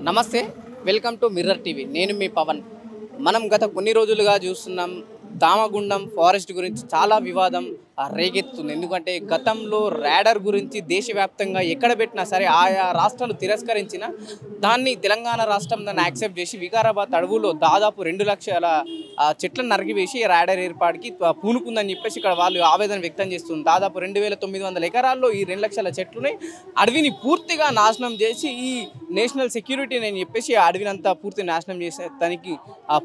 నమస్తే, welcome to mirror TV. నేను మీ పవన్. మనం గత కొన్ని రోజులుగా చూస్తున్నాం దామగుండం ఫారెస్ట్ గురించి చాలా వివాదం రేగెత్తుంది. ఎందుకంటే గతంలో ర్యాడర్ గురించి దేశవ్యాప్తంగా ఎక్కడ పెట్టినా సరే ఆయా రాష్ట్రాలు తిరస్కరించిన దాన్ని తెలంగాణ రాష్ట్రం దాన్ని యాక్సెప్ట్ చేసి వికారాబాద్ అడవులో దాదాపు 2 లక్షల చెట్లను నరికివేసి ర్యాడర్ ఏర్పాటుకి పూనుకుందని చెప్పేసి ఇక్కడ వాళ్ళు ఆవేదన వ్యక్తం చేస్తుంది. దాదాపు 2900 ఎకరాల్లో ఈ 2 లక్షల చెట్లని అడవిని పూర్తిగా నాశనం చేసి ఈ నేషనల్ సెక్యూరిటీ అని చెప్పేసి ఆ అడవినంతా పూర్తి నాశనం చేసే దానికి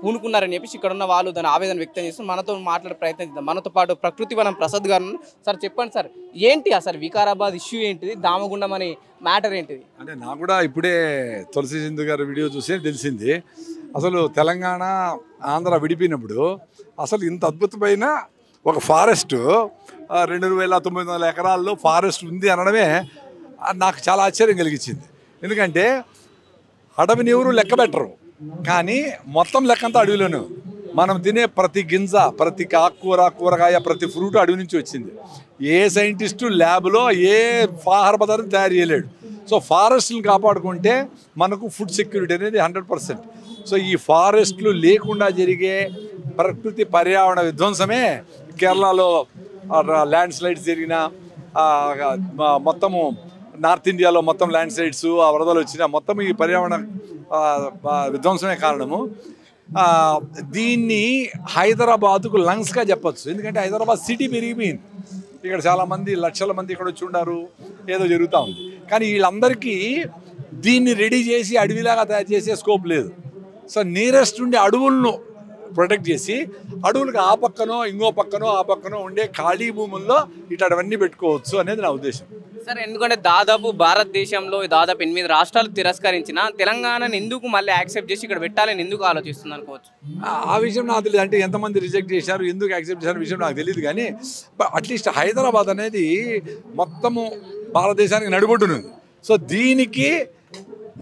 పూనుకున్నారని చెప్పేసి ఇక్కడ ఉన్న వాళ్ళు దాని ఆవేదన వ్యక్తం చేస్తూ మనతో మాట్లాడే ప్రయత్నం చేద్దాం. మనతో పాటు ప్రకృతి వనం ప్రసాద్ గారు. సార్ చెప్పండి సార్, ఏంటి అసలు వికారాబాద్ ఇష్యూ ఏంటిది, దామగుండం అనే మ్యాటర్ ఏంటిది? అంటే నాకు కూడా ఇప్పుడే తులసి సింధు గారి వీడియో చూసి తెలిసింది. అసలు తెలంగాణ ఆంధ్ర విడిపోయినప్పుడు అసలు ఇంత అద్భుతమైన ఒక ఫారెస్ట్ 2900 ఎకరాల్లో ఫారెస్ట్ ఉంది అనడమే నాకు చాలా ఆశ్చర్యం కలిగించింది. ఎందుకంటే అడవిని ఎవరు లెక్క పెట్టరు, కానీ మొత్తం లెక్కంతా అడవిలోనే. మనం తినే ప్రతి గింజ, ప్రతి ఆకుకూర, కూరగాయ, ప్రతి ఫ్రూట్ అడవి నుంచి వచ్చింది. ఏ సైంటిస్టు ల్యాబ్లో ఏ ఆహార పదార్థం తయారు చేయలేడు. సో ఫారెస్ట్ని కాపాడుకుంటే మనకు ఫుడ్ సెక్యూరిటీ అనేది 100%. సో ఈ ఫారెస్ట్లు లేకుండా జరిగే ప్రకృతి పర్యావరణ విధ్వంసమే కేరళలో ల్యాండ్ స్లైడ్స్ జరిగిన, మొత్తము నార్త్ ఇండియాలో మొత్తం ల్యాండ్ స్లైడ్స్, ఆ వరదలు వచ్చిన మొత్తం ఈ పర్యావరణ విధ్వంసమే కారణము. దీన్ని హైదరాబాద్కు లంగ్స్గా చెప్పచ్చు. ఎందుకంటే హైదరాబాద్ సిటీ పెరిగిపోయింది. ఇక్కడ చాలామంది లక్షల మంది ఇక్కడ వచ్చి ఉన్నారు, ఏదో జరుగుతూ ఉంది. కానీ వీళ్ళందరికీ దీన్ని రెడీ చేసి అడవిలాగా తయారు చేసే స్కోప్ లేదు. సో నియరెస్ట్ ఉండే అడవులను ప్రొటెక్ట్ చేసి అడవులకు ఆ పక్కనో ఇంకో పక్కనో ఆ పక్కనో ఉండే ఖాళీ భూముల్లో ఇట్లాంటివన్నీ పెట్టుకోవచ్చు అనేది నా ఉద్దేశం. సార్, ఎందుకంటే దాదాపు భారతదేశంలో దాదాపు 8 రాష్ట్రాలు తిరస్కరించిన తెలంగాణను ఎందుకు మళ్ళీ యాక్సెప్ట్ చేసి ఇక్కడ పెట్టాలని ఎందుకు ఆలోచిస్తుంది అనుకోవచ్చు? ఆ విషయం నాకు తెలియదు. అంటే ఎంతమంది రిజెక్ట్ చేశారు, ఎందుకు యాక్సెప్ట్ చేశారు విషయం నాకు తెలియదు. కానీ అట్లీస్ట్ హైదరాబాద్ అనేది మొత్తము భారతదేశానికి నడిబొడ్డునుంది. సో దీనికి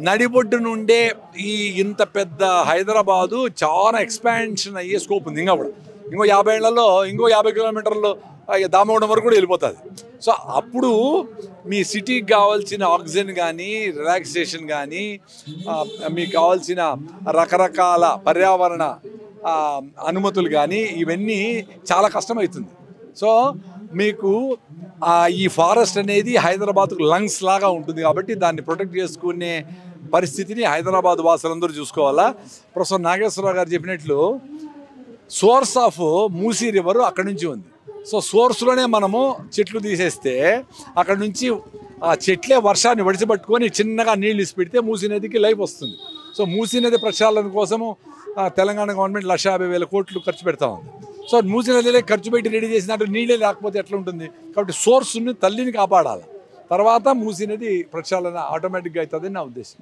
నడిబొడ్డు నుండే ఈ ఇంత పెద్ద హైదరాబాదు చాలా ఎక్స్పాన్షన్ అయ్యే స్కోప్ ఉంది. ఇంకా కూడా ఇంకో 50 ఏళ్లలో ఇంకో 50 కిలోమీటర్లు దామగుండం వరకు కూడా వెళ్ళిపోతుంది. సో అప్పుడు మీ సిటీకి కావాల్సిన ఆక్సిజన్ కానీ, రిలాక్సేషన్ కానీ, మీకు కావాల్సిన రకరకాల పర్యావరణ అనుమతులు కానీ ఇవన్నీ చాలా కష్టమవుతుంది. సో మీకు ఈ ఫారెస్ట్ అనేది హైదరాబాద్కు లంగ్స్ లాగా ఉంటుంది. కాబట్టి దాన్ని ప్రొటెక్ట్ చేసుకునే పరిస్థితిని హైదరాబాద్ వాసులందరూ చూసుకోవాలా. ప్రొఫెసర్ నాగేశ్వరరావు గారు చెప్పినట్లు సోర్స్ ఆఫ్ మూసీ రివర్ అక్కడి నుంచి ఉంది. సో సోర్స్లోనే మనము చెట్లు తీసేస్తే అక్కడ నుంచి ఆ చెట్లే వర్షాన్ని వడిసిపట్టుకొని చిన్నగా నీళ్ళు ఇసి పెడితే మూసీ నదికి లైఫ్ వస్తుంది. సో మూసీ నది ప్రక్షాళన కోసము తెలంగాణ గవర్నమెంట్ 1,50,000 కోట్లు ఖర్చు పెడతా ఉంది. సో మూసీ నదిలో ఖర్చు పెట్టి రెడీ చేసినట్టు నీళ్ళే లేకపోతే ఎట్లా ఉంటుంది? కాబట్టి సోర్స్ని, తల్లిని కాపాడాలి. తర్వాత మూసీ నది ప్రక్షాళన ఆటోమేటిక్గా అవుతుందని నా ఉద్దేశం.